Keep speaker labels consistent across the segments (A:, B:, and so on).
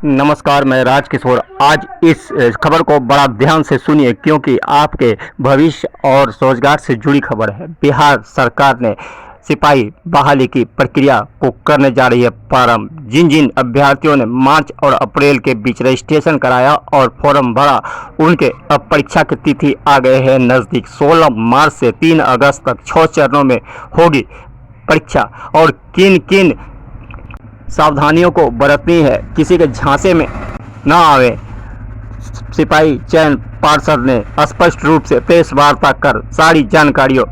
A: नमस्कार, मैं राजकिशोर। आज इस खबर को बड़ा ध्यान से सुनिए क्योंकि आपके भविष्य और रोजगार से जुड़ी खबर है। बिहार सरकार ने सिपाही बहाली की प्रक्रिया को करने जा रही है प्रारंभ। जिन जिन अभ्यर्थियों ने मार्च और अप्रैल के बीच रजिस्ट्रेशन कराया और फॉर्म भरा, उनके अब परीक्षा की तिथि आ गए हैं नज़दीक। 16 मार्च से 3 अगस्त तक 6 चरणों में होगी परीक्षा और किन किन सावधानियों को बरतनी है, किसी के झांसे में न आवे। सिपाही चयन पार्षद ने स्पष्ट रूप से प्रेस वार्ता कर सारी जानकारियों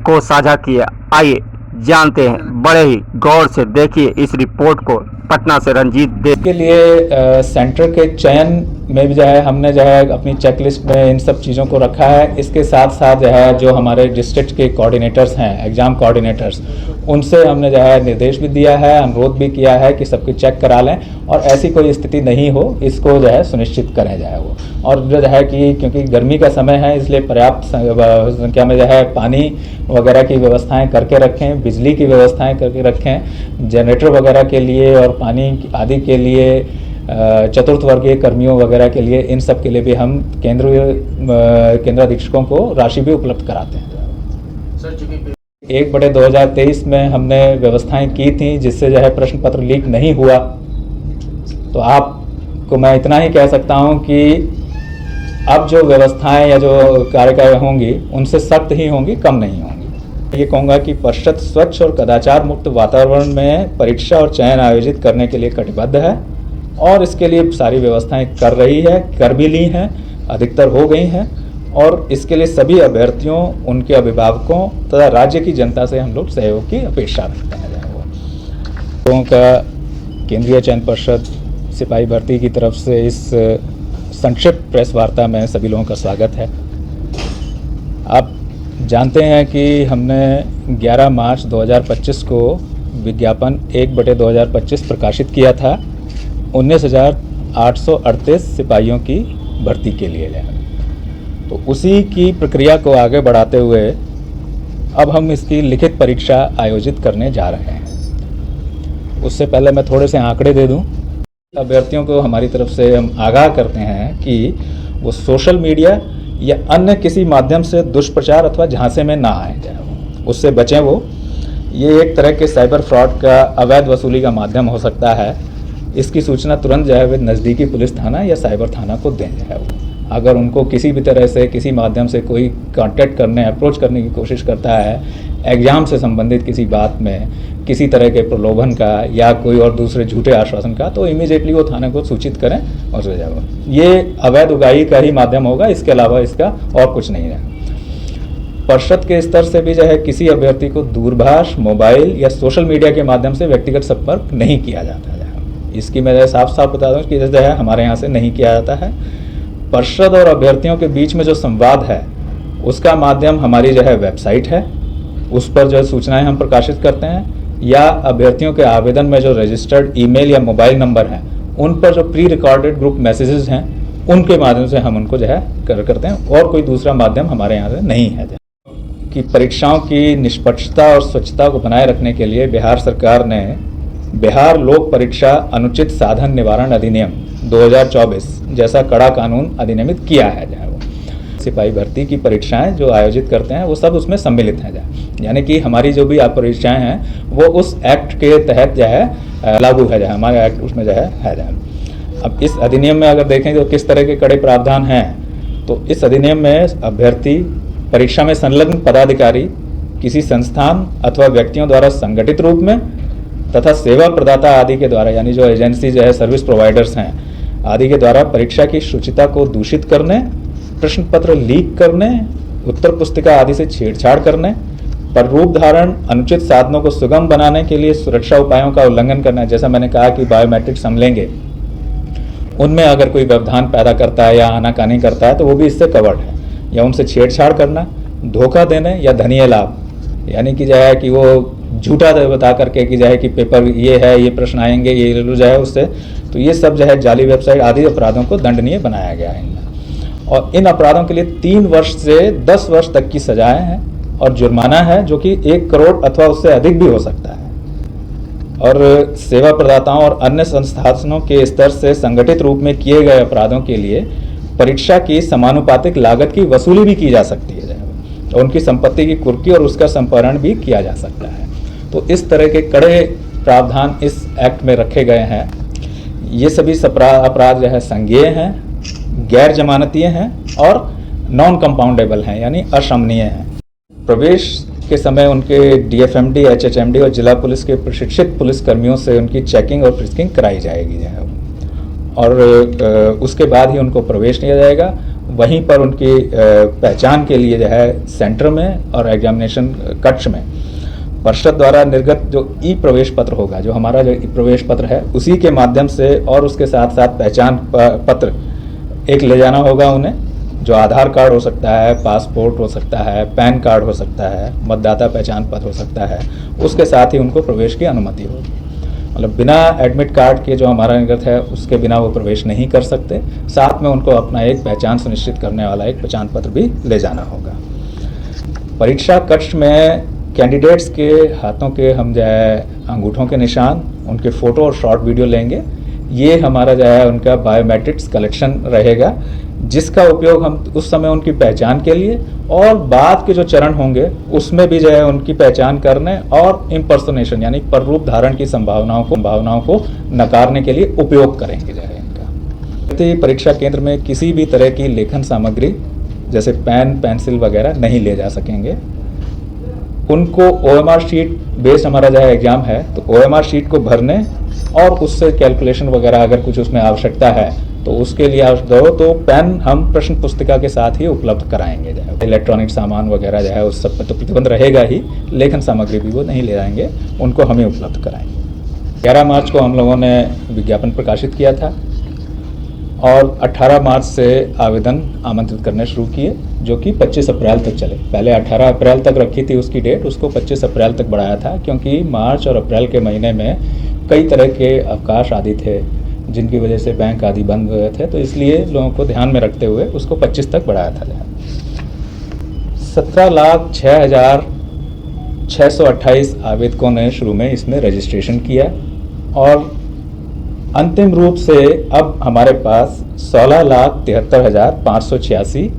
A: को साझा किया। आइए जानते हैं, बड़े ही गौर से देखिए इस रिपोर्ट को। पटना से रंजीत दे
B: के लिए सेंटर के चयन में भी जो है हमने जो है अपनी चेकलिस्ट में इन सब चीज़ों को रखा है। इसके साथ साथ जो है जो हमारे डिस्ट्रिक्ट के कोऑर्डिनेटर्स हैं, एग्ज़ाम कोऑर्डिनेटर्स, उनसे हमने जो है निर्देश भी दिया है, अनुरोध भी किया है कि सबकी चेक करा लें और ऐसी कोई स्थिति नहीं हो, इसको जो है सुनिश्चित करें जाए वो। और जो है कि क्योंकि गर्मी का समय है, इसलिए पर्याप्त संख्या में जो है पानी वगैरह की व्यवस्थाएँ करके रखें, बिजली की व्यवस्थाएँ करके रखें, जनरेटर वगैरह के लिए और पानी आदि के लिए, चतुर्थ वर्गीय कर्मियों वगैरह के लिए, इन सब के लिए भी हम केंद्राधीक्षकों को राशि भी उपलब्ध कराते हैं। 1/2023 में हमने व्यवस्थाएं की थी जिससे जो है प्रश्न पत्र लीक नहीं हुआ। तो आपको मैं इतना ही कह सकता हूं कि अब जो व्यवस्थाएं या जो कार्यवाही होंगी उनसे सख्त ही होंगी, कम नहीं होंगी। ये कहूँगा कि परिषद स्वच्छ और कदाचार मुक्त वातावरण में परीक्षा और चयन आयोजित करने के लिए कटिबद्ध है और इसके लिए सारी व्यवस्थाएं कर रही है, कर भी ली हैं, अधिकतर हो गई हैं और इसके लिए सभी अभ्यर्थियों, उनके अभिभावकों तथा राज्य की जनता से हम लोग सहयोग की अपेक्षा रखते हैं। लोगों का केंद्रीय चयन परिषद सिपाही भर्ती की तरफ से इस संक्षिप्त प्रेस वार्ता में सभी लोगों का स्वागत है। आप जानते हैं कि हमने 11 मार्च 2025 को विज्ञापन 1/2025 प्रकाशित किया था 19,838 सिपाहियों की भर्ती के लिए। तो उसी की प्रक्रिया को आगे बढ़ाते हुए अब हम इसकी लिखित परीक्षा आयोजित करने जा रहे हैं। उससे पहले मैं थोड़े से आंकड़े दे दूं। अभ्यर्थियों को हमारी तरफ से हम आगाह करते हैं कि वो सोशल मीडिया या अन्य किसी माध्यम से दुष्प्रचार अथवा झांसे में ना आए जाए, उससे बचें। वो ये एक तरह के साइबर फ्रॉड का अवैध वसूली का माध्यम हो सकता है। इसकी सूचना तुरंत जो है वे नज़दीकी पुलिस थाना या साइबर थाना को दें जो है वो। अगर उनको किसी भी तरह से किसी माध्यम से कोई कांटेक्ट करने, अप्रोच करने की कोशिश करता है एग्जाम से संबंधित किसी बात में, किसी तरह के प्रलोभन का या कोई और दूसरे झूठे आश्वासन का, तो इमीडिएटली वो थाने को सूचित करें और सो जाए। ये अवैध उगाही का ही माध्यम होगा, इसके अलावा इसका और कुछ नहीं है। परिषद के स्तर से भी जो है किसी अभ्यर्थी को दूरभाष, मोबाइल या सोशल मीडिया के माध्यम से व्यक्तिगत संपर्क नहीं किया जाता है। इसकी मैं साफ साफ बता दूं कि जो है हमारे यहाँ से नहीं किया जाता है। परिषद और अभ्यर्थियों के बीच में जो संवाद है उसका माध्यम हमारी जो है वेबसाइट है, उस पर जो है सूचनाएं हम प्रकाशित करते हैं, या अभ्यर्थियों के आवेदन में जो रजिस्टर्ड ईमेल या मोबाइल नंबर हैं उन पर जो प्री रिकॉर्डेड ग्रुप मैसेजेस हैं उनके माध्यम से हम उनको जो है करते हैं। और कोई दूसरा माध्यम हमारे यहाँ से नहीं है। कि परीक्षाओं की निष्पक्षता और स्वच्छता को बनाए रखने के लिए बिहार सरकार ने बिहार लोक परीक्षा अनुचित साधन निवारण अधिनियम 2024 जैसा कड़ा कानून अधिनियमित किया है। जो है वो सिपाही भर्ती की परीक्षाएं जो आयोजित करते हैं वो सब उसमें सम्मिलित हैं। यानी कि हमारी जो भी परीक्षाएं हैं वो उस एक्ट के तहत जो है लागू है, हमारे एक्ट उसमें जो है। अब इस अधिनियम में अगर देखें तो किस तरह के कड़े प्रावधान हैं, तो इस अधिनियम में अभ्यर्थी, परीक्षा में संलग्न पदाधिकारी, किसी संस्थान अथवा व्यक्तियों द्वारा संगठित रूप में तथा सेवा प्रदाता आदि के द्वारा, यानी जो एजेंसी जो है सर्विस प्रोवाइडर्स हैं आदि के द्वारा परीक्षा की शुचिता को दूषित करने, प्रश्न पत्र लीक करने, उत्तर पुस्तिका आदि से छेड़छाड़ करने, पर रूप धारण, अनुचित साधनों को सुगम बनाने के लिए सुरक्षा उपायों का उल्लंघन करना। जैसा मैंने कहा कि बायोमेट्रिक्स हम लेंगे, उनमें अगर कोई व्यवधान पैदा करता है या आनाकानी करता है तो वो भी इससे कवर्ड है। या उनसे छेड़छाड़ करना, धोखा देने या धनीय लाभ, यानी कि जो है कि वो झूठा बता करके कि जो है कि पेपर ये है, ये प्रश्न आएंगे, ये जो है उससे, तो ये सब जो है जाली वेबसाइट आदि अपराधों को दंडनीय बनाया गया है इनमें। और इन अपराधों के लिए 3 वर्ष से 10 वर्ष तक की सजाएं हैं और जुर्माना है जो कि 1 करोड़ अथवा उससे अधिक भी हो सकता है। और सेवा प्रदाताओं और अन्य संस्थानों के स्तर से संगठित रूप में किए गए अपराधों के लिए परीक्षा की समानुपातिक लागत की वसूली भी की जा सकती है और उनकी संपत्ति की कुर्की और उसका संपहरण भी किया जा सकता है। तो इस तरह के कड़े प्रावधान इस एक्ट में रखे गए हैं। ये सभी अपराध जो है संज्ञेय हैं, गैर जमानतीय हैं और नॉन कंपाउंडेबल हैं, यानी अशमनीय हैं। प्रवेश के समय उनके डीएफएमडी, एचएचएमडी और जिला पुलिस के प्रशिक्षित पुलिस कर्मियों से उनकी चेकिंग और फ्रिस्किंग कराई जाएगी जो है, और उसके बाद ही उनको प्रवेश दिया जाएगा। वहीं पर उनकी पहचान के लिए जो है सेंटर में और एग्जामिनेशन कक्ष में परिषद द्वारा निर्गत जो ई प्रवेश पत्र होगा, जो हमारा जो ई प्रवेश पत्र है, उसी के माध्यम से और उसके साथ साथ पहचान पत्र एक ले जाना होगा उन्हें, जो आधार कार्ड हो सकता है, पासपोर्ट हो सकता है, पैन कार्ड हो सकता है, मतदाता पहचान पत्र हो सकता है। उसके साथ ही उनको प्रवेश की अनुमति होगी। मतलब बिना एडमिट कार्ड के जो हमारा निर्गत है उसके बिना वो प्रवेश नहीं कर सकते। साथ में उनको अपना एक पहचान सुनिश्चित करने वाला एक पहचान पत्र भी ले जाना होगा। परीक्षा कक्ष में कैंडिडेट्स के हाथों के हम जो है अंगूठों के निशान, उनके फ़ोटो और शॉर्ट वीडियो लेंगे। ये हमारा जो है उनका बायोमेट्रिक्स कलेक्शन रहेगा, जिसका उपयोग हम उस समय उनकी पहचान के लिए और बाद के जो चरण होंगे उसमें भी जो है उनकी पहचान करने और इम्पर्सोनेशन यानी पररूप धारण की संभावनाओं को नकारने के लिए उपयोग करेंगे जो है इनका। परीक्षा केंद्र में किसी भी तरह की लेखन सामग्री जैसे पेन, पेंसिल वगैरह नहीं ले जा सकेंगे। उनको OMR शीट बेस्ड हमारा जो है एग्जाम है, तो OMR शीट को भरने और उससे कैलकुलेशन वगैरह अगर कुछ उसमें आवश्यकता है तो उसके लिए आवश्यक हो तो पेन हम प्रश्न पुस्तिका के साथ ही उपलब्ध कराएंगे। जो है इलेक्ट्रॉनिक सामान वगैरह जो है उस सब पर तो प्रतिबंध रहेगा ही, लेखन सामग्री भी वो नहीं ले जाएंगे, उनको हम ही उपलब्ध कराएंगे। 11 मार्च को हम लोगों ने विज्ञापन प्रकाशित किया था और 18 मार्च से आवेदन आमंत्रित करने शुरू किए, जो कि 25 अप्रैल तक चले। पहले 18 अप्रैल तक रखी थी उसकी डेट, उसको 25 अप्रैल तक बढ़ाया था, क्योंकि मार्च और अप्रैल के महीने में कई तरह के अवकाश आदि थे जिनकी वजह से बैंक आदि बंद हुए थे, तो इसलिए लोगों को ध्यान में रखते हुए उसको 25 तक बढ़ाया था। 17,06,628 आवेदकों ने शुरू में इसमें रजिस्ट्रेशन किया और अंतिम रूप से अब हमारे पास 16,73,586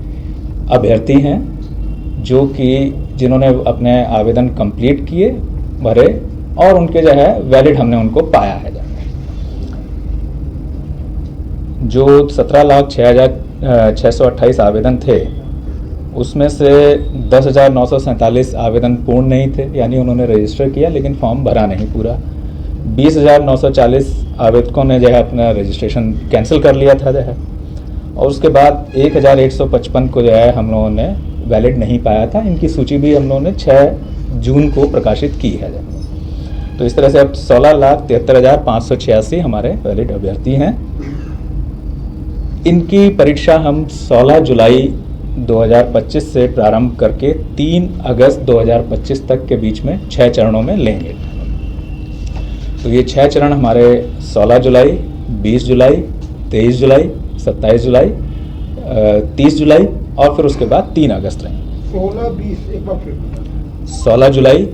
B: अभ्यर्थी हैं, जो कि जिन्होंने अपने आवेदन कंप्लीट किए, भरे और उनके जो है वैलिड हमने उनको पाया है। जो 17,06,628 आवेदन थे उसमें से 10,947 आवेदन पूर्ण नहीं थे, यानी उन्होंने रजिस्टर किया लेकिन फॉर्म भरा नहीं पूरा। 20,940 आवेदकों ने जो है अपना रजिस्ट्रेशन कैंसिल कर लिया था जो है, और उसके बाद 1,155 को जो है हम लोगों ने वैलिड नहीं पाया था। इनकी सूची भी हम लोगों ने 6 जून को प्रकाशित की है। तो इस तरह से अब 16,73,586 हमारे वैलिड अभ्यर्थी हैं। इनकी परीक्षा हम 16 जुलाई 2025 से प्रारंभ करके 3 अगस्त 2025 तक के बीच में 6 चरणों में लेंगे। तो ये 6 चरण हमारे 16 जुलाई, 20 जुलाई, 23 जुलाई, 27 जुलाई, 30 जुलाई और फिर उसके बाद 3 अगस्त रहेंगे।
C: 16, 20 एक बार फिर
B: 16 जुलाई